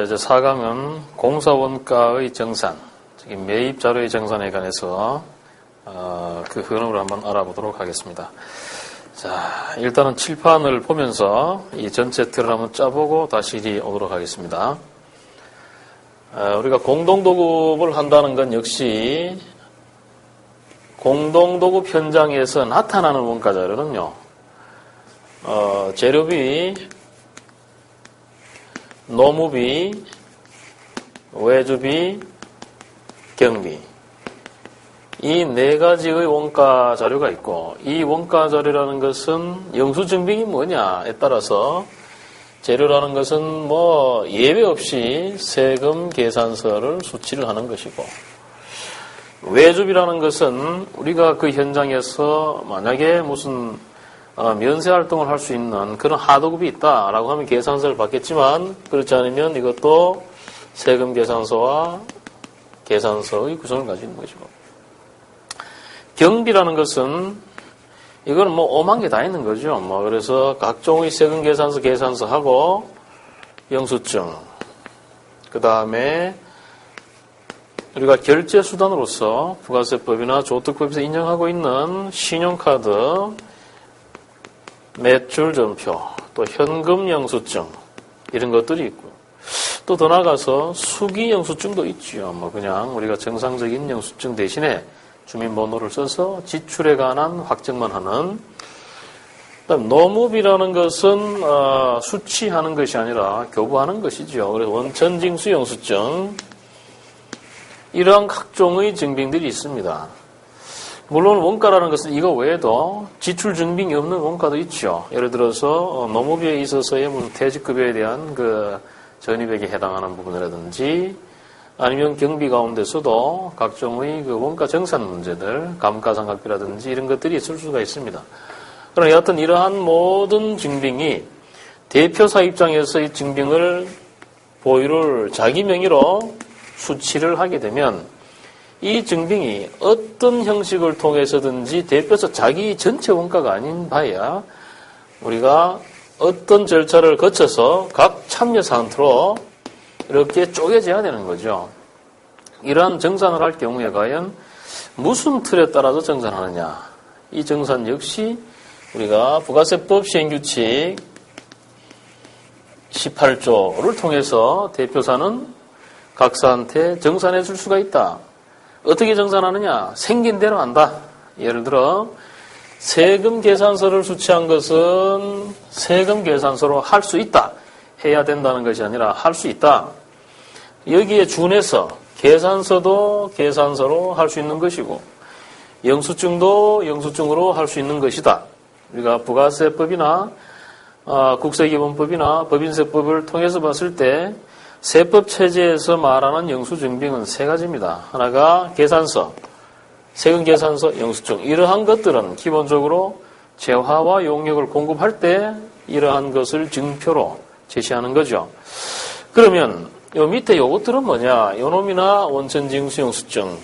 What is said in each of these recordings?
이제 4강은 공사원가의 정산, 즉 매입 자료의 정산에 관해서 그 흐름을 한번 알아보도록 하겠습니다. 자, 일단은 칠판을 보면서 이 전체 틀을 한번 짜보고 다시 이리 오도록 하겠습니다. 우리가 공동도급을 한다는 건 역시 공동도급 현장에서 나타나는 원가 자료는요, 재료비, 노무비, 외주비, 경비. 이 네 가지의 원가 자료가 있고, 이 원가 자료라는 것은 영수증빙이 뭐냐에 따라서 재료라는 것은 뭐 예외 없이 세금 계산서를 수치를 하는 것이고, 외주비라는 것은 우리가 그 현장에서 만약에 무슨 면세 활동을 할 수 있는 그런 하도급이 있다라고 하면 계산서를 받겠지만, 그렇지 않으면 이것도 세금 계산서와 계산서의 구성을 가지고 있는 것이고, 경비라는 것은 이건 뭐 오만 개 다 있는 거죠. 뭐 그래서 각종의 세금 계산서 계산서하고 영수증, 그 다음에 우리가 결제 수단으로서 부가세법이나 조특법에서 인정하고 있는 신용카드, 매출전표, 또 현금 영수증 이런 것들이 있고, 또 더 나아가서 수기 영수증도 있죠. 뭐 그냥 우리가 정상적인 영수증 대신에 주민번호를 써서 지출에 관한 확정만 하는. 그다음 노무비라는 것은 수취하는 것이 아니라 교부하는 것이죠. 그래서 원천징수 영수증, 이러한 각종의 증빙들이 있습니다. 물론 원가라는 것은 이거 외에도 지출 증빙이 없는 원가도 있죠. 예를 들어서 노무비에 있어서의 무슨 퇴직급여에 대한 그 전입액에 해당하는 부분이라든지, 아니면 경비 가운데서도 각종의 그 원가 정산 문제들, 감가상각비라든지 이런 것들이 있을 수가 있습니다. 그러나 여하튼 이러한 모든 증빙이 대표사 입장에서 이 증빙을 보유를 자기 명의로 수치를 하게 되면, 이 증빙이 어떤 형식을 통해서든지 대표사 자기 전체 원가가 아닌 바에야 우리가 어떤 절차를 거쳐서 각 참여 사항으로 이렇게 쪼개져야 되는 거죠. 이러한 정산을 할 경우에 과연 무슨 틀에 따라서 정산하느냐. 이 정산 역시 우리가 부가세법 시행규칙 18조를 통해서 대표사는 각사한테 정산해 줄 수가 있다. 어떻게 정산하느냐? 생긴 대로 한다. 예를 들어 세금 계산서를 수취한 것은 세금 계산서로 할 수 있다. 해야 된다는 것이 아니라 할 수 있다. 여기에 준해서 계산서도 계산서로 할 수 있는 것이고, 영수증도 영수증으로 할 수 있는 것이다. 우리가 부가세법이나 국세기본법이나 법인세법을 통해서 봤을 때 세법 체제에서 말하는 영수증빙은 세 가지입니다. 하나가 계산서, 세금 계산서, 영수증. 이러한 것들은 기본적으로 재화와 용역을 공급할 때 이러한 것을 증표로 제시하는 거죠. 그러면 요 밑에 요것들은 뭐냐? 요놈이나 원천징수 영수증,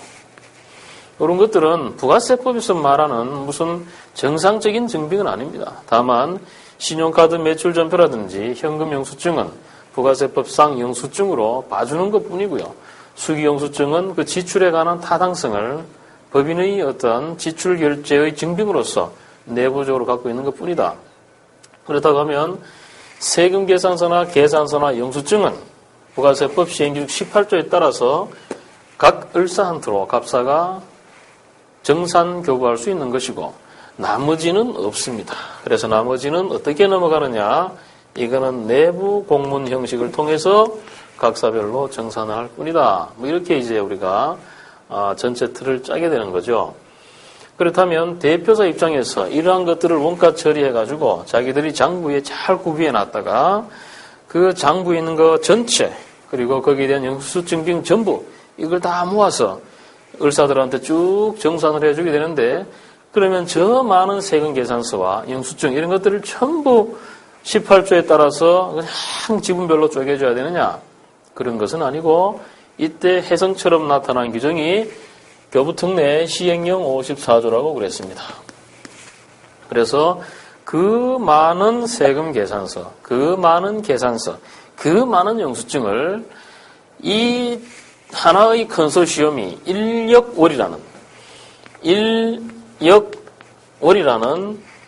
이런 것들은 부가세법에서 말하는 무슨 정상적인 증빙은 아닙니다. 다만 신용카드 매출전표라든지 현금 영수증은 부가세법상 영수증으로 봐주는 것뿐이고요. 수기 영수증은 그 지출에 관한 타당성을 법인의 어떤 지출 결제의 증빙으로서 내부적으로 갖고 있는 것뿐이다. 그렇다고 하면 세금 계산서나 계산서나 영수증은 부가세법 시행규칙 18조에 따라서 각 을사한테로 갑사가 정산 교부할 수 있는 것이고, 나머지는 없습니다. 그래서 나머지는 어떻게 넘어가느냐? 이거는 내부 공문 형식을 통해서 각사별로 정산을 할 뿐이다. 뭐 이렇게 이제 우리가 전체 틀을 짜게 되는 거죠. 그렇다면 대표사 입장에서 이러한 것들을 원가 처리해가지고 자기들이 장부에 잘 구비해 놨다가 그 장부에 있는 거 전체, 그리고 거기에 대한 영수증빙 전부 이걸 다 모아서 을사들한테 쭉 정산을 해주게 되는데, 그러면 저 많은 세금 계산서와 영수증 이런 것들을 전부 18조에 따라서 그냥 지분별로 쪼개줘야 되느냐? 그런 것은 아니고, 이때 해성처럼 나타난 규정이 교부특례 시행령 54조라고 그랬습니다. 그래서 그 많은 세금 계산서, 그 많은 계산서, 그 많은 영수증을 이 하나의 컨소시엄이 인력월이라는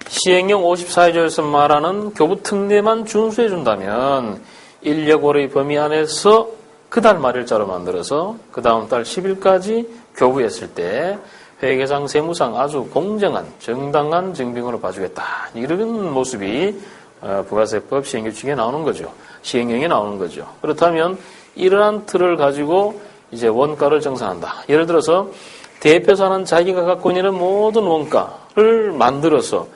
시행령 54조에서 말하는 교부 특례만 준수해 준다면 인력월의 범위 안에서 그달 말일자로 만들어서 그 다음 달 10일까지 교부했을 때 회계상 세무상 아주 공정한 정당한 증빙으로 봐주겠다. 이런 모습이 부가세법 시행규칙에 나오는 거죠. 시행령에 나오는 거죠. 그렇다면 이러한 틀을 가지고 이제 원가를 정산한다. 예를 들어서 대표사는 자기가 갖고 있는 모든 원가를 만들어서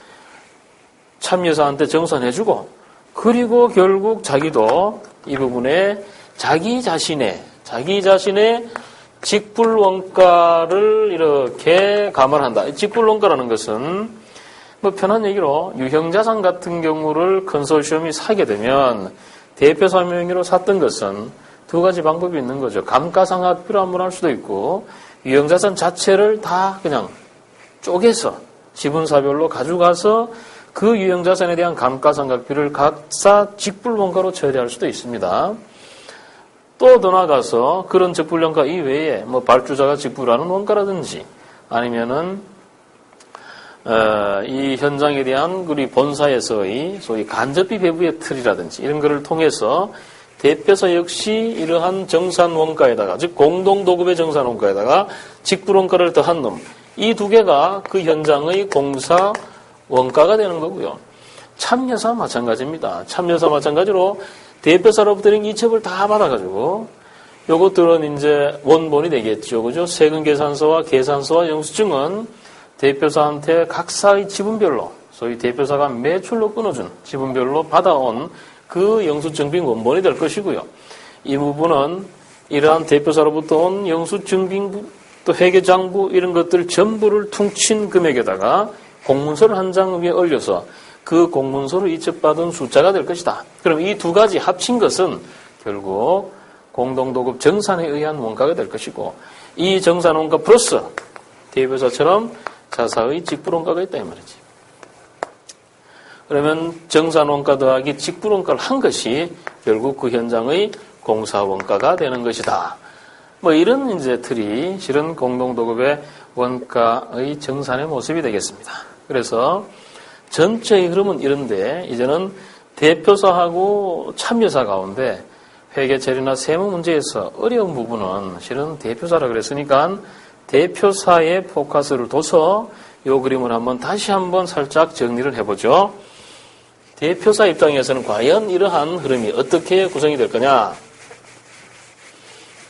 참여사한테 정산해주고 그리고 결국 자기도 이 부분에 자기 자신의 직불원가를 이렇게 감안한다. 직불원가라는 것은 뭐 편한 얘기로 유형자산 같은 경우를 컨소시엄이 사게 되면 대표사 명의로 샀던 것은 두 가지 방법이 있는 거죠. 감가상각비로 환불할 수도 있고 유형자산 자체를 다 그냥 쪼개서 지분사별로 가져가서 그 유형자산에 대한 감가상각비를 각사 직불원가로 처리할 수도 있습니다. 또 더 나아가서 그런 직불원가 이외에 뭐 발주자가 직불하는 원가라든지 아니면은 이 현장에 대한 우리 본사에서의 소위 간접비 배부의 틀이라든지 이런 것을 통해서 대표사 역시 이러한 정산원가에다가 즉 공동도급의 정산원가에다가 직불원가를 더한 놈 이 두 개가 그 현장의 공사 원가가 되는 거고요. 참여사 마찬가지입니다. 참여사 마찬가지로 대표사로부터는 이첩을 다 받아가지고 요것들은 이제 원본이 되겠죠. 그죠? 세금계산서와 계산서와 영수증은 대표사한테 각사의 지분별로 소위 대표사가 매출로 끊어준 지분별로 받아온 그 영수증빙 원본이 될 것이고요. 이 부분은 이러한 대표사로부터 온 영수증빙 또 회계장부 이런 것들 전부를 퉁친 금액에다가 공문서를 한 장 위에 올려서 그 공문서로 이첩받은 숫자가 될 것이다. 그럼 이 두 가지 합친 것은 결국 공동도급 정산에 의한 원가가 될 것이고 이 정산원가 플러스 대표사처럼 자사의 직불원가가 있다 이 말이지. 그러면 정산원가 더하기 직불원가를 한 것이 결국 그 현장의 공사원가가 되는 것이다. 뭐 이런 이제 틀이 실은 공동도급의 원가의 정산의 모습이 되겠습니다. 그래서 전체의 흐름은 이런데 이제는 대표사하고 참여사 가운데 회계처리나 세무 문제에서 어려운 부분은 실은 대표사라 그랬으니까 대표사에 포커스를 둬서 이 그림을 다시 한번 살짝 정리를 해보죠. 대표사 입장에서는 과연 이러한 흐름이 어떻게 구성이 될 거냐.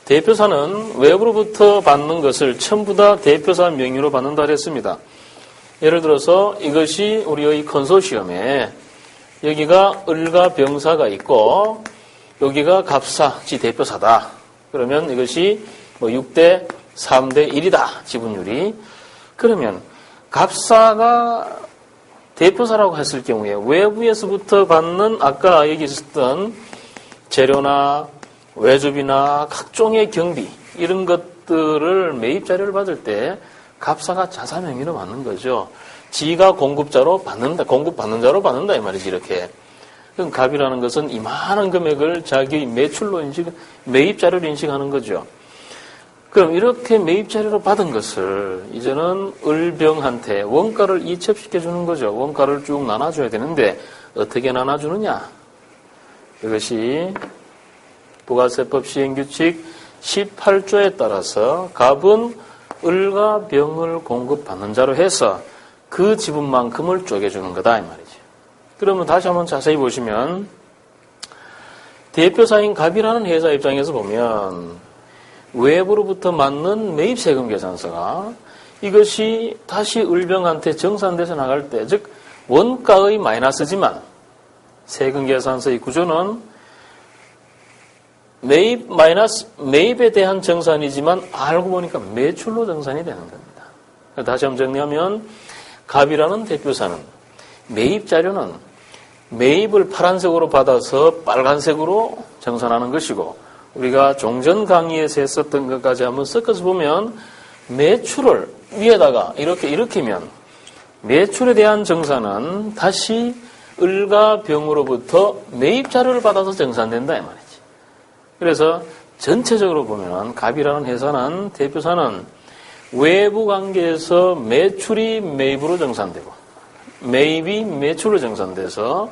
대표사는 외부로부터 받는 것을 전부 다 대표사 명의로 받는다 그랬습니다. 예를 들어서 이것이 우리의 컨소시엄에 여기가 을과 병사가 있고 여기가 갑사, 지 대표사다. 그러면 이것이 뭐 6대 3대 1이다. 지분율이. 그러면 갑사가 대표사라고 했을 경우에 외부에서부터 받는 아까 여기 있었던 재료나 외주비나 각종의 경비 이런 것들을 매입 자료를 받을 때 갑사가 자사 명의로 받는 거죠. 지가 공급자로 받는다. 공급받는 자로 받는다 이 말이지 이렇게. 그럼 갑이라는 것은 이만한 금액을 자기의 매출로 매입 자료로 인식하는 거죠. 그럼 이렇게 매입 자료로 받은 것을 이제는 을병한테 원가를 이첩시켜 주는 거죠. 원가를 쭉 나눠줘야 되는데 어떻게 나눠주느냐. 이것이 부가세법 시행규칙 18조에 따라서 갑은 을과 병을 공급받는 자로 해서 그 지분만큼을 쪼개주는 거다 이 말이죠. 그러면 다시 한번 자세히 보시면 대표사인 갑이라는 회사 입장에서 보면 외부로부터 맞는 매입세금 계산서가 이것이 다시 을병한테 정산돼서 나갈 때, 즉 원가의 마이너스지만 세금 계산서의 구조는 매입에 대한 정산이지만 알고 보니까 매출로 정산이 되는 겁니다. 다시 한번 정리하면 갑이라는 대표사는 매입 자료는 매입을 파란색으로 받아서 빨간색으로 정산하는 것이고 우리가 종전 강의에서 했었던 것까지 한번 섞어서 보면 매출을 위에다가 이렇게 일으키면 매출에 대한 정산은 다시 을과 병으로부터 매입 자료를 받아서 정산된다 이 말이죠. 그래서 전체적으로 보면 갑이라는 회사는 대표사는 외부 관계에서 매출이 매입으로 정산되고 매입이 매출로 정산돼서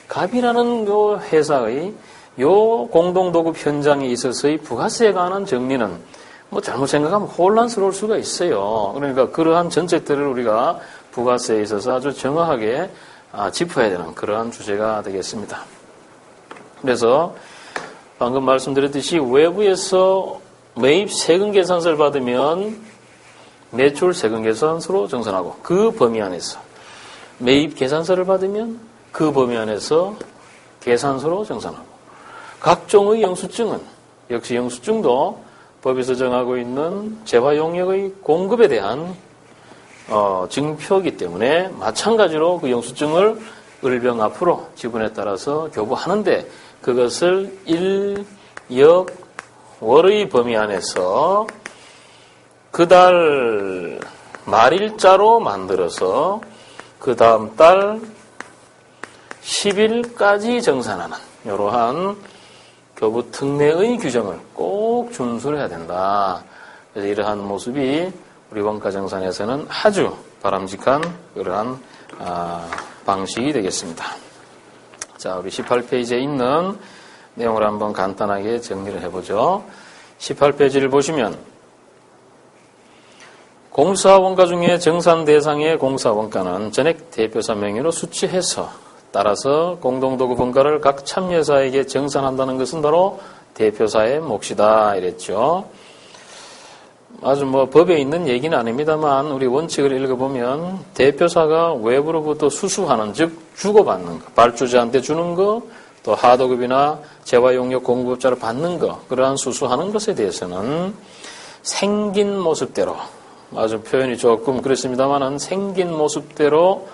갑이라는 요 회사의 요 공동도급 현장에 있어서의 부가세에 관한 정리는 뭐 잘못 생각하면 혼란스러울 수가 있어요. 그러니까 그러한 전책들을 우리가 부가세에 있어서 아주 정확하게 짚어야 되는 그러한 주제가 되겠습니다. 그래서 방금 말씀드렸듯이 외부에서 매입 세금 계산서를 받으면 매출 세금 계산서로 정산하고 그 범위 안에서 매입 계산서를 받으면 그 범위 안에서 계산서로 정산하고 각종의 영수증은 역시 영수증도 법에서 정하고 있는 재화용역의 공급에 대한 증표이기 때문에 마찬가지로 그 영수증을 을병 앞으로 지분에 따라서 교부하는데 그것을 일역월의 범위 안에서 그달 말일자로 만들어서 그 다음 달 10일까지 정산하는 이러한 교부 특례의 규정을 꼭 준수를 해야 된다. 그래서 이러한 모습이 우리 원가정산에서는 아주 바람직한 그러한 방식이 되겠습니다. 자, 우리 18페이지에 있는 내용을 한번 간단하게 정리를 해보죠. 18페이지를 보시면 공사원가 중에 정산 대상의 공사원가는 전액 대표사 명의로 수취해서 따라서 공동도급 원가를 각 참여사에게 정산한다는 것은 바로 대표사의 몫이다 이랬죠. 아주 법에 있는 얘기는 아닙니다만 우리 원칙을 읽어보면 대표사가 외부로부터 수수하는 즉 주고받는 거, 발주자한테 주는 거, 또 하도급이나 재화용역 공급업자를 받는 거 그러한 수수하는 것에 대해서는 생긴 모습대로 아주 표현이 조금 그렇습니다만은 생긴 모습대로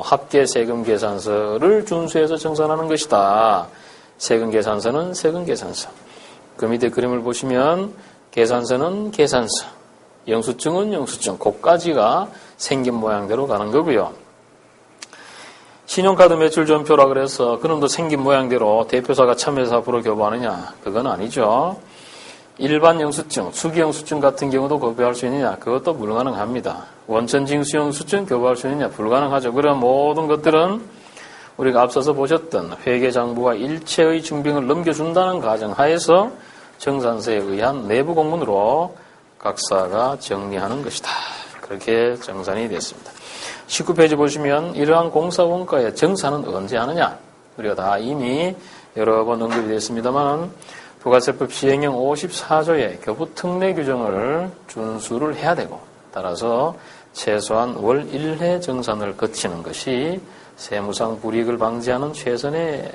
합계 세금 계산서를 준수해서 정산하는 것이다. 세금 계산서는 세금 계산서. 그 밑에 그림을 보시면 계산서는 계산서, 영수증은 영수증, 그까지가 생긴 모양대로 가는 거고요. 신용카드 매출 전표라 그래서 그놈도 생긴 모양대로 대표사가 참여사 앞으로 교부하느냐? 그건 아니죠. 일반 영수증, 수기 영수증 같은 경우도 교부할 수 있느냐? 그것도 불가능합니다. 원천징수 영수증 교부할 수 있느냐? 불가능하죠. 그런 모든 것들은 우리가 앞서서 보셨던 회계장부와 일체의 증빙을 넘겨준다는 가정하에서 정산서에 의한 내부 공문으로 각사가 정리하는 것이다. 그렇게 정산이 됐습니다. 19페이지 보시면 이러한 공사원가의 정산은 언제 하느냐? 우리가 다 이미 여러 번 언급이 됐습니다만 부가세법 시행령 54조의 교부 특례 규정을 준수를 해야 되고 따라서 최소한 월 1회 정산을 거치는 것이 세무상 불이익을 방지하는 최선의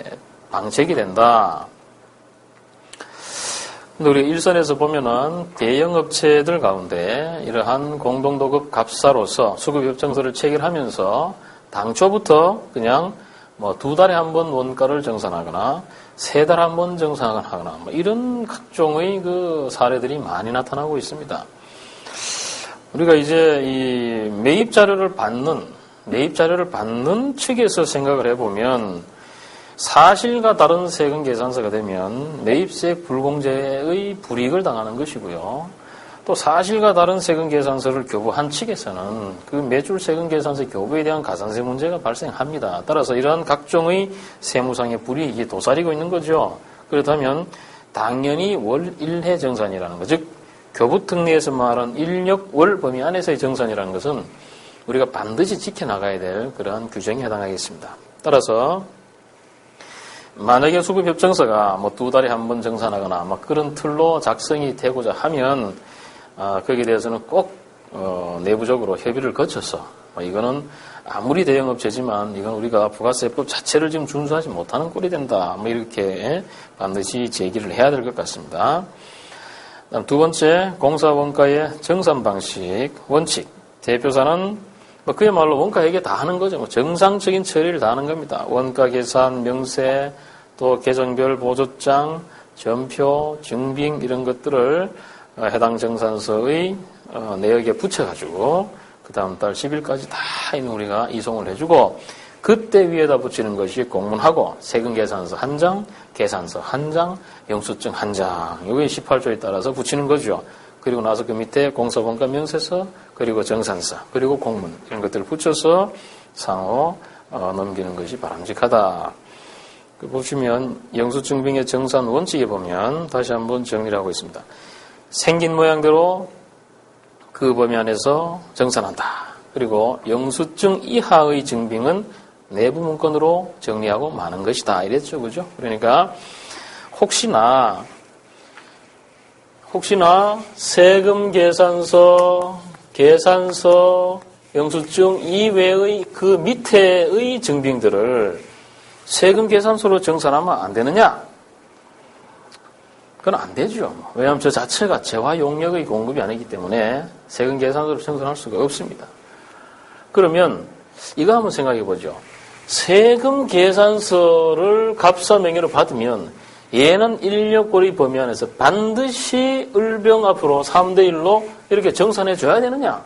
방책이 된다. 근데 우리 일선에서 보면은 대형업체들 가운데 이러한 공동도급 갑사로서 수급협정서를 체결하면서 당초부터 그냥 2달에 한 번 원가를 정산하거나 3달에 한 번 정산하거나 이런 각종의 그 사례들이 많이 나타나고 있습니다. 우리가 이제 이 매입 자료를 받는 측에서 생각을 해보면 사실과 다른 세금 계산서가 되면 매입세액 불공제의 불이익을 당하는 것이고요. 또 사실과 다른 세금 계산서를 교부한 측에서는 그 매출 세금 계산서 교부에 대한 가산세 문제가 발생합니다. 따라서 이러한 각종의 세무상의 불이익이 도사리고 있는 거죠. 그렇다면 당연히 월 1회 정산이라는 것, 즉 교부특례에서 말한 일역월 범위 안에서의 정산이라는 것은 우리가 반드시 지켜나가야 될 그러한 규정에 해당하겠습니다. 따라서 만약에 수급협정서가 2달에 한 번 정산하거나 그런 틀로 작성이 되고자 하면 거기에 대해서는 꼭 내부적으로 협의를 거쳐서 이거는 아무리 대형업체지만 이건 우리가 부가세법 자체를 지금 준수하지 못하는 꼴이 된다. 이렇게 반드시 제기를 해야 될 것 같습니다. 다음 두 번째, 공사원가의 정산 방식, 원칙. 대표사는 그야말로 원가회계 다 하는 거죠. 정상적인 처리를 다 하는 겁니다. 원가 계산, 명세, 또 계정별 보조장, 전표, 증빙 이런 것들을 해당 정산서의 내역에 붙여가지고 그 다음 달 10일까지 다 우리가 이송을 해주고 그때 위에다 붙이는 것이 공문하고 세금계산서 1장, 계산서 1장, 영수증 1장. 이게 18조에 따라서 붙이는 거죠. 그리고 나서 그 밑에 공서본가 명세서, 그리고 정산서, 그리고 공문 이런 것들을 붙여서 상호 넘기는 것이 바람직하다. 보시면 영수증빙의 정산 원칙에 보면 다시 한번 정리를 하고 있습니다. 생긴 모양대로 그 범위 안에서 정산한다. 그리고 영수증 이하의 증빙은 내부 문건으로 정리하고 마는 것이다. 이랬죠. 그죠? 그러니까 혹시나 세금 계산서, 영수증 이외의 그 밑에의 증빙들을 세금 계산서로 정산하면 안 되느냐? 그건 안 되죠. 왜냐하면 저 자체가 재화 용역의 공급이 아니기 때문에 세금 계산서로 정산할 수가 없습니다. 그러면 이거 한번 생각해 보죠. 세금 계산서를 갑사 명의로 받으면 얘는 인력거래 범위 안에서 반드시 을병 앞으로 3대1로 이렇게 정산해 줘야 되느냐?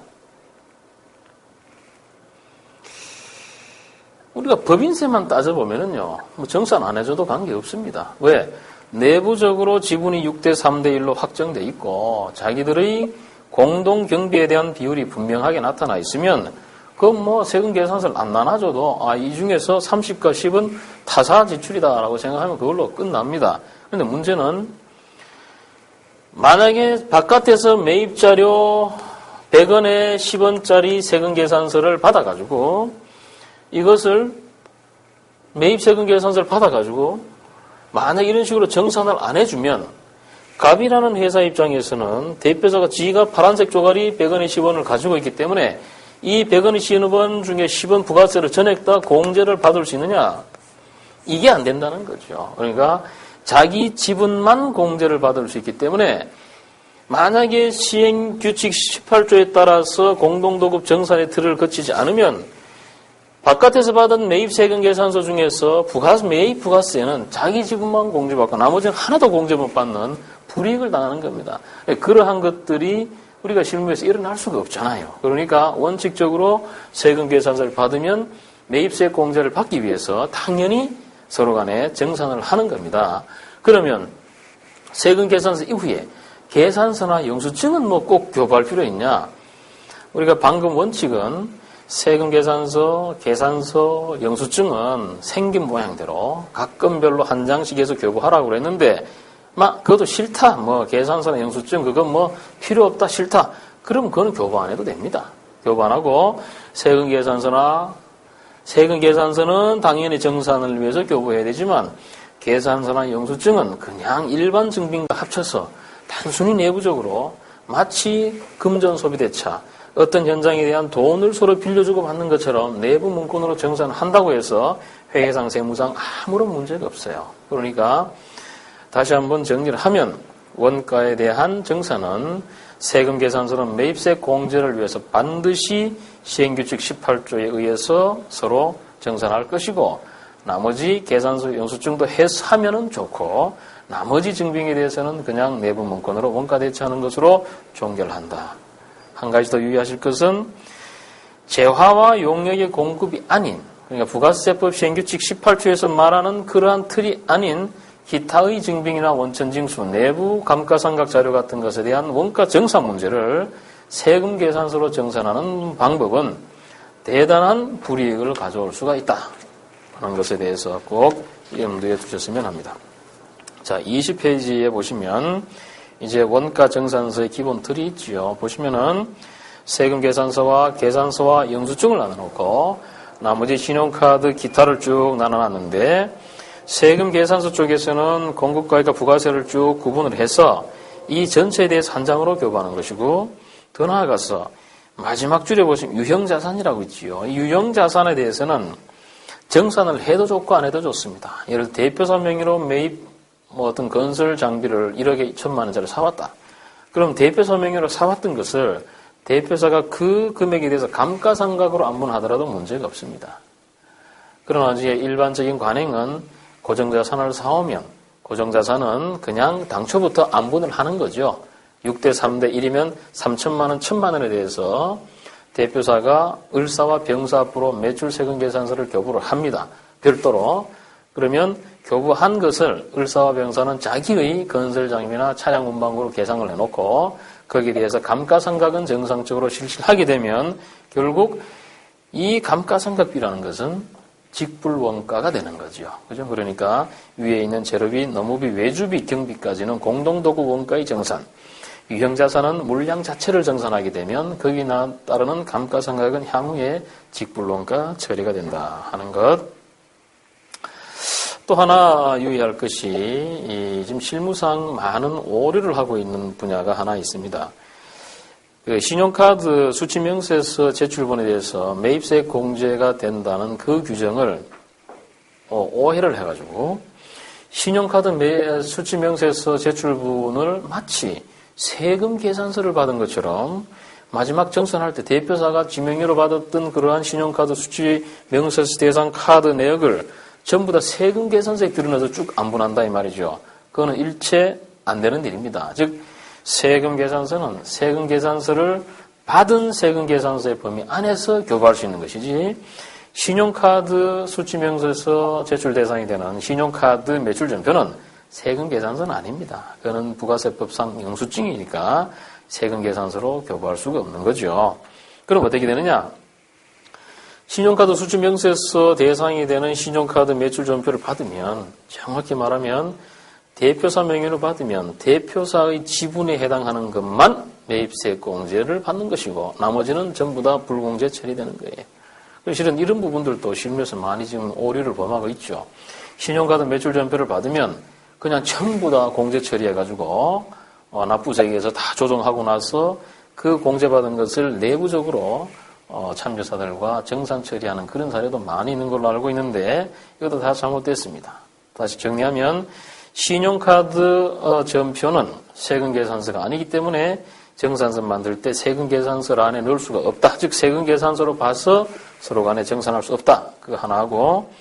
우리가 법인세만 따져보면은요, 뭐 정산 안 해줘도 관계없습니다. 왜? 내부적으로 지분이 6대3대1로 확정돼 있고, 자기들의 공동 경비에 대한 비율이 분명하게 나타나 있으면, 그건 뭐 세금 계산서를 안 나눠줘도, 이 중에서 30과 10은 타사 지출이다라고 생각하면 그걸로 끝납니다. 근데 문제는, 만약에 바깥에서 매입자료 100원에 10원짜리 세금 계산서를 받아가지고, 이것을 매입세금 계산서를 받아가지고 만약 이런 식으로 정산을 안 해주면 갑이라는 회사 입장에서는 대표자가 지가 파란색 조가리 100원에 10원을 가지고 있기 때문에 이 100원에 10원 중에 10원 부가세를 전액 다 공제를 받을 수 있느냐? 이게 안 된다는 거죠. 그러니까 자기 지분만 공제를 받을 수 있기 때문에 만약에 시행규칙 18조에 따라서 공동도급 정산의 틀을 거치지 않으면 바깥에서 받은 매입세금 계산서 중에서 매입 부가세는 자기 지분만 공제받고 나머지는 하나도 공제 못 받는 불이익을 당하는 겁니다. 그러한 것들이 우리가 실무에서 일어날 수가 없잖아요. 그러니까 원칙적으로 세금 계산서를 받으면 매입세 공제를 받기 위해서 당연히 서로 간에 정산을 하는 겁니다. 그러면 세금 계산서 이후에 계산서나 영수증은 뭐 꼭 교부할 필요 있냐? 우리가 방금 원칙은 세금 계산서, 계산서, 영수증은 생긴 모양대로 각 건별로 한 장씩 해서 교부하라고 그랬는데 그것도 싫다. 계산서나 영수증 그건 필요 없다. 싫다. 그럼 그건 교부 안 해도 됩니다. 교부 안 하고 세금 계산서는 당연히 정산을 위해서 교부해야 되지만 계산서나 영수증은 그냥 일반 증빙과 합쳐서 단순히 내부적으로 마치 금전 소비대차 어떤 현장에 대한 돈을 서로 빌려주고 받는 것처럼 내부 문건으로 정산한다고 해서 회계상 세무상 아무런 문제가 없어요. 그러니까 다시 한번 정리를 하면 원가에 대한 정산은 세금 계산서는 매입세 공제를 위해서 반드시 시행규칙 18조에 의해서 서로 정산할 것이고 나머지 계산서 영수증도 하면은 좋고 나머지 증빙에 대해서는 그냥 내부 문건으로 원가 대체하는 것으로 종결한다. 한 가지 더 유의하실 것은 재화와 용역의 공급이 아닌 그러니까 부가세법 시행규칙 18조에서 말하는 그러한 틀이 아닌 기타의 증빙이나 원천징수, 내부 감가상각 자료 같은 것에 대한 원가 정산 문제를 세금 계산서로 정산하는 방법은 대단한 불이익을 가져올 수가 있다. 하는 것에 대해서 꼭 염두에 두셨으면 합니다. 자, 20페이지에 보시면 이제 원가 정산서의 기본 틀이 있지요. 보시면은 세금 계산서와 계산서와 영수증을 나눠놓고 나머지 신용카드 기타를 쭉 나눠놨는데 세금 계산서 쪽에서는 공급가액과 부가세를 쭉 구분을 해서 이 전체에 대해서 한 장으로 교부하는 것이고 더 나아가서 마지막 줄에 보시면 유형자산이라고 있지요. 이 유형자산에 대해서는 정산을 해도 좋고 안 해도 좋습니다. 예를 들어 대표사 명의로 매입 어떤 건설 장비를 1억에 2천만 원짜리 사왔다. 그럼 대표사 명의로 사왔던 것을 대표사가 그 금액에 대해서 감가상각으로 안분하더라도 문제가 없습니다. 그러나 이제 일반적인 관행은 고정자산을 사오면 고정자산은 그냥 당초부터 안분을 하는 거죠. 6대 3대 1이면 3천만 원, 1천만 원에 대해서 대표사가 을사와 병사 앞으로 매출 세금 계산서를 교부를 합니다. 별도로. 그러면 교부한 것을 을사와 병사는 자기의 건설장비나 차량 운반고로 계산을 해놓고 거기에 대해서 감가상각은 정상적으로 실시를 하게 되면 결국 이 감가상각비라는 것은 직불원가가 되는 거죠. 그죠? 그러니까 위에 있는 재료비, 노무비, 외주비, 경비까지는 공동도구 원가의 정산. 유형자산은 물량 자체를 정산하게 되면 거기에 따르는 감가상각은 향후에 직불원가 처리가 된다 하는 것. 또 하나 유의할 것이 지금 실무상 많은 오류를 하고 있는 분야가 하나 있습니다. 그 신용카드 수취명세서 제출본에 대해서 매입세액 공제가 된다는 그 규정을 오해를 해가지고 신용카드 수취명세서 제출본을 마치 세금 계산서를 받은 것처럼 마지막 정산할 때 대표사가 지명료로 받았던 그러한 신용카드 수취명세서 대상 카드 내역을 전부 다 세금 계산서에 들여넣어서 쭉 안분한다 이 말이죠. 그거는 일체 안 되는 일입니다. 즉 세금 계산서는 세금 계산서를 받은 세금 계산서의 범위 안에서 교부할 수 있는 것이지 신용카드 수취명세서 제출 대상이 되는 신용카드 매출전표는 세금 계산서는 아닙니다. 그거는 부가세법상 영수증이니까 세금 계산서로 교부할 수가 없는 거죠. 그럼 어떻게 되느냐? 신용카드 수취명세서 대상이 되는 신용카드 매출전표를 받으면 정확히 말하면 대표사 명의로 받으면 대표사의 지분에 해당하는 것만 매입세 공제를 받는 것이고 나머지는 전부 다 불공제 처리되는 거예요. 실은 이런 부분들도 실무에서 많이 지금 오류를 범하고 있죠. 신용카드 매출전표를 받으면 그냥 전부 다 공제 처리해가지고 납부세액에서 다 조정하고 나서 그 공제받은 것을 내부적으로 참여사들과 정산 처리하는 그런 사례도 많이 있는 걸로 알고 있는데 이것도 다 잘못됐습니다. 다시 정리하면 신용카드 전표는 세금 계산서가 아니기 때문에 정산서 만들 때 세금 계산서 안에 넣을 수가 없다. 즉 세금 계산서로 봐서 서로 간에 정산할 수 없다. 그거 하나 하고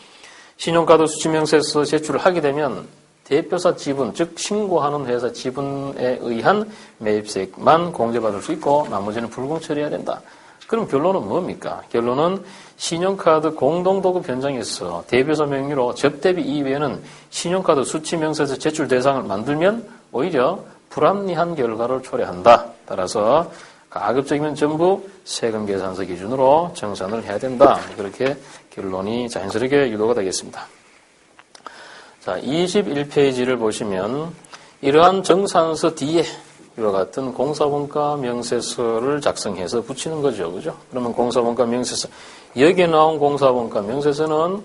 신용카드 수취명세서 제출을 하게 되면 대표사 지분, 즉 신고하는 회사 지분에 의한 매입세액만 공제받을 수 있고 나머지는 불공 처리해야 된다. 그럼 결론은 뭡니까? 결론은 신용카드 공동도구 변장에서 대표사 명의로 접대비 이외에는 신용카드 수취명세서 제출 대상을 만들면 오히려 불합리한 결과를 초래한다. 따라서 가급적이면 전부 세금 계산서 기준으로 정산을 해야 된다. 그렇게 결론이 자연스럽게 유도가 되겠습니다. 자, 21페이지를 보시면 이러한 정산서 뒤에 이와 같은 공사원가 명세서를 작성해서 붙이는 거죠. 그죠? 그러면 공사원가 명세서. 여기에 나온 공사원가 명세서는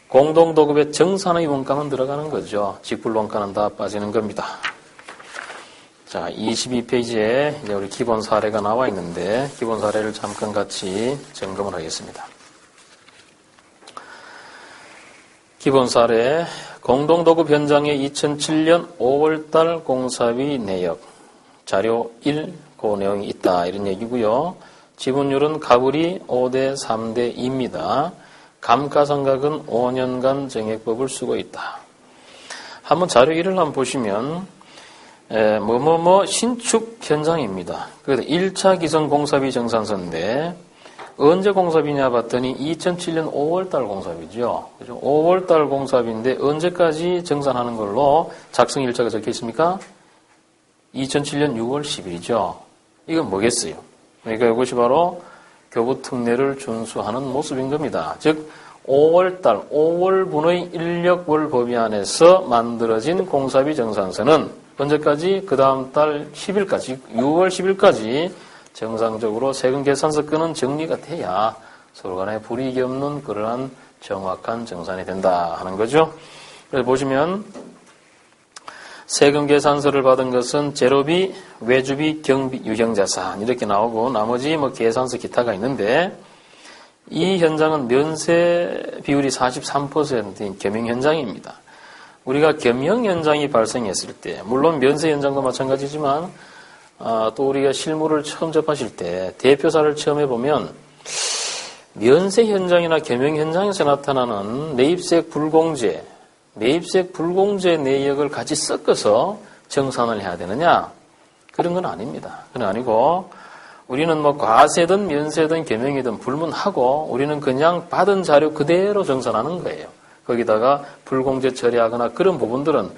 공동도급의 정산의 원가만 들어가는 거죠. 직불원가는 다 빠지는 겁니다. 자, 22페이지에 이제 우리 기본 사례가 나와 있는데, 기본 사례를 잠깐 같이 점검을 하겠습니다. 기본 사례, 공동도급 현장의 2007년 5월달 공사비 내역. 자료 1, 그 내용이 있다. 이런 얘기고요. 지분율은 가불이 5대 3대 2입니다. 감가상각은 5년간 정액법을 쓰고 있다. 한번 자료 1을 한번 보시면 신축 현장입니다. 그래서 1차 기성 공사비 정산서인데 언제 공사비냐 봤더니 2007년 5월달 공사비죠. 그죠? 5월달 공사비인데 언제까지 정산하는 걸로 작성 일자가 적혀 있습니까? 2007년 6월 10일이죠. 이건 뭐겠어요? 그러니까 이것이 바로 교부특례를 준수하는 모습인 겁니다. 즉 5월달, 5월분의 인력월 법위 안에서 만들어진 공사비 정산서는 언제까지? 그 다음 달 10일까지, 6월 10일까지 정상적으로 세금 계산서 건은 정리가 돼야 서로 간에 불이익이 없는 그러한 정확한 정산이 된다 하는 거죠. 그래서 보시면 세금 계산서를 받은 것은 재료비, 외주비, 경비, 유형자산 이렇게 나오고 나머지 계산서 기타가 있는데 이 현장은 면세 비율이 43%인 겸용 현장입니다. 우리가 겸용 현장이 발생했을 때 물론 면세 현장도 마찬가지지만 또 우리가 실무를 처음 접하실 때 대표사를 처음 해보면 면세 현장이나 겸용 현장에서 나타나는 매입세액 불공제 내역을 같이 섞어서 정산을 해야 되느냐? 그런 건 아닙니다. 그건 아니고 우리는 뭐 과세든 면세든 겸용이든 불문하고 우리는 그냥 받은 자료 그대로 정산하는 거예요. 거기다가 불공제 처리하거나 그런 부분들은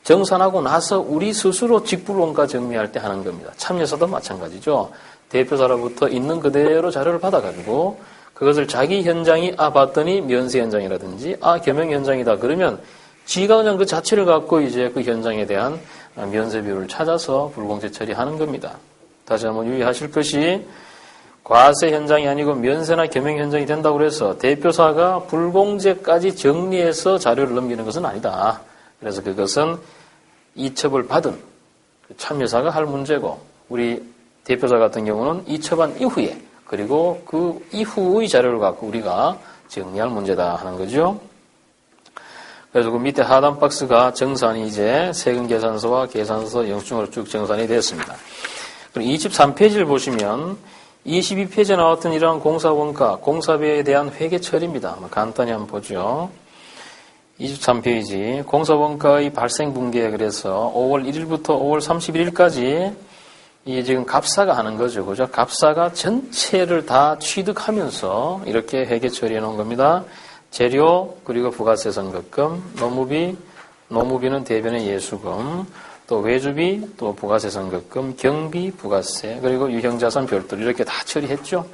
정산하고 나서 우리 스스로 직불원가 정리할 때 하는 겁니다. 참여사도 마찬가지죠. 대표사로부터 있는 그대로 자료를 받아가지고 그것을 자기 현장이 봤더니 면세 현장이라든지 겸용 현장이다 그러면 지가 그냥 그 자체를 갖고 이제 그 현장에 대한 면세 비율을 찾아서 불공제 처리하는 겁니다. 다시 한번 유의하실 것이 과세 현장이 아니고 면세나 겸용 현장이 된다고 해서 대표사가 불공제까지 정리해서 자료를 넘기는 것은 아니다. 그래서 그것은 이첩을 받은 참여사가 할 문제고 우리 대표사 같은 경우는 이첩한 이후에 그리고 그 이후의 자료를 갖고 우리가 정리할 문제다 하는 거죠. 그래서 그 밑에 하단 박스가 정산이 이제 세금계산서와 계산서 영수증으로 쭉 정산이 되었습니다. 그리고 23페이지를 보시면 22페이지에 나왔던 이러한 공사원가, 공사비에 대한 회계 처리입니다. 간단히 한번 보죠. 23페이지 공사원가의 발생 분기에 그래서 5월 1일부터 5월 31일까지 이 지금 갑사가 하는 거죠. 그죠? 갑사가 전체를 다 취득하면서 이렇게 회계 처리해 놓은 겁니다. 재료, 그리고 부가세 선급금, 노무비는 대변의 예수금, 또 외주비, 또 부가세 선급금, 경비, 부가세, 그리고 유형자산 별도로 이렇게 다 처리했죠.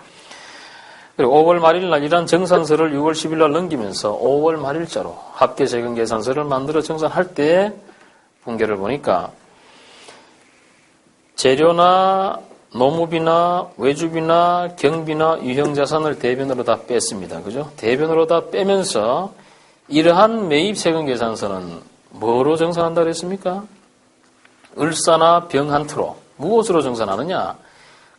그리고 5월 말일 날 이런 정산서를 6월 10일 날 넘기면서 5월 말일자로 합계 세금 계산서를 만들어 정산할 때 분계를 보니까 재료나 노무비나 외주비나 경비나 유형자산을 대변으로 다 뺐습니다. 그죠? 대변으로 다 빼면서 이러한 매입 세금 계산서는 뭐로 정산한다 그랬습니까? 을사나 병 한 트로. 무엇으로 정산하느냐?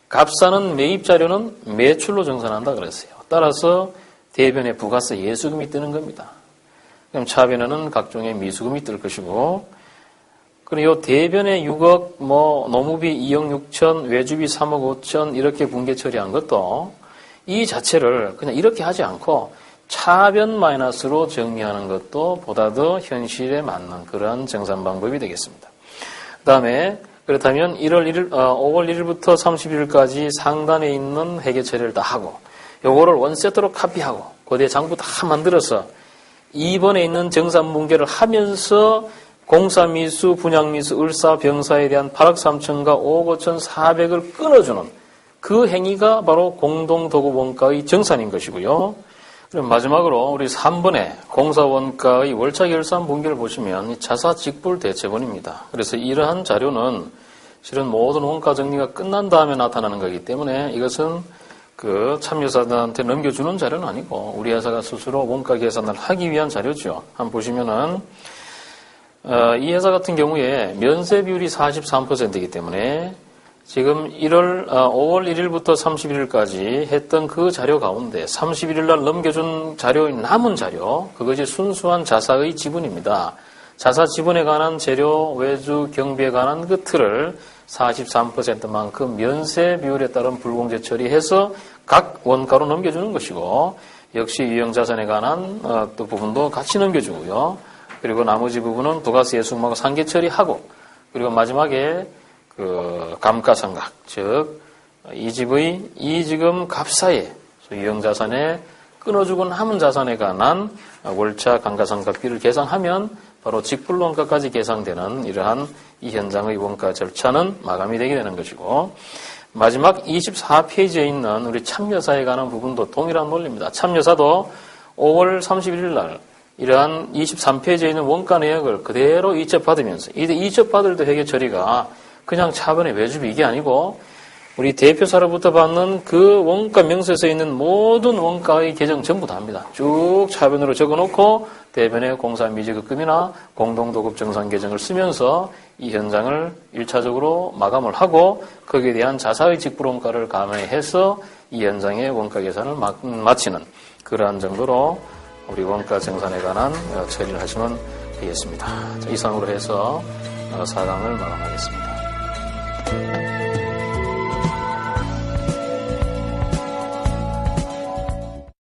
값사는 매입 자료는 매출로 정산한다 그랬어요. 따라서 대변에 부가세 예수금이 뜨는 겁니다. 그럼 차변에는 각종의 미수금이 뜰 것이고, 그리고 대변에 6억, 노무비 2억 6천, 외주비 3억 5천 이렇게 분계 처리한 것도 이 자체를 그냥 이렇게 하지 않고 차변 마이너스로 정리하는 것도 보다 더 현실에 맞는 그러한 정산 방법이 되겠습니다. 그 다음에 그렇다면 5월 1일부터 31일까지 상단에 있는 회계 처리를 다 하고 요거를 원세트로 카피하고 그뒤에 장부 다 만들어서 2번에 있는 정산 분계를 하면서 공사미수, 분양미수, 을사, 병사에 대한 8억 3천과 5억 5천 4백을 끊어주는 그 행위가 바로 공동도급원가의 정산인 것이고요. 그럼 마지막으로 우리 3번에 공사원가의 월차 결산 분기를 보시면 자사직불 대체본입니다. 그래서 이러한 자료는 실은 모든 원가 정리가 끝난 다음에 나타나는 거기 때문에 이것은 그 참여사들한테 넘겨주는 자료는 아니고 우리 회사가 스스로 원가 계산을 하기 위한 자료죠. 한번 보시면은 이 회사 같은 경우에 면세 비율이 43%이기 때문에 지금 5월 1일부터 31일까지 했던 그 자료 가운데 31일 날 넘겨준 자료의 남은 자료, 그것이 순수한 자사의 지분입니다. 자사 지분에 관한 재료, 외주, 경비에 관한 그 틀을 43%만큼 면세 비율에 따른 불공제 처리해서 각 원가로 넘겨주는 것이고 역시 유형자산에 관한 또 부분도 같이 넘겨주고요. 그리고 나머지 부분은 부가세 예수금하고 상계 처리하고 그리고 마지막에 그 감가상각, 즉 이 집의 지금 값사에 유형자산에 끊어주고 남은 자산에 관한 월차 감가상각비를 계산하면 바로 직불원가까지 계산되는 이러한 이 현장의 원가 절차는 마감이 되게 되는 것이고 마지막 24페이지에 있는 우리 참여사에 관한 부분도 동일한 논리입니다. 참여사도 5월 31일 날 이러한 23페이지에 있는 원가 내역을 그대로 이첩받으면서 이 이첩받을 때 회계 처리가 그냥 차변의 외주비 이게 아니고 우리 대표사로부터 받는 그 원가 명세서에 있는 모든 원가의 계정 전부 다 합니다. 쭉 차변으로 적어놓고 대변의 공사미지급금이나 공동도급 정산 계정을 쓰면서 이 현장을 1차적으로 마감을 하고 거기에 대한 자사의 직불원가를 감안해서 이 현장의 원가 계산을 마치는 그러한 정도로 우리 원가 정산에 관한 처리를 하시면 되겠습니다. 이상으로 해서 4강을 마감하겠습니다.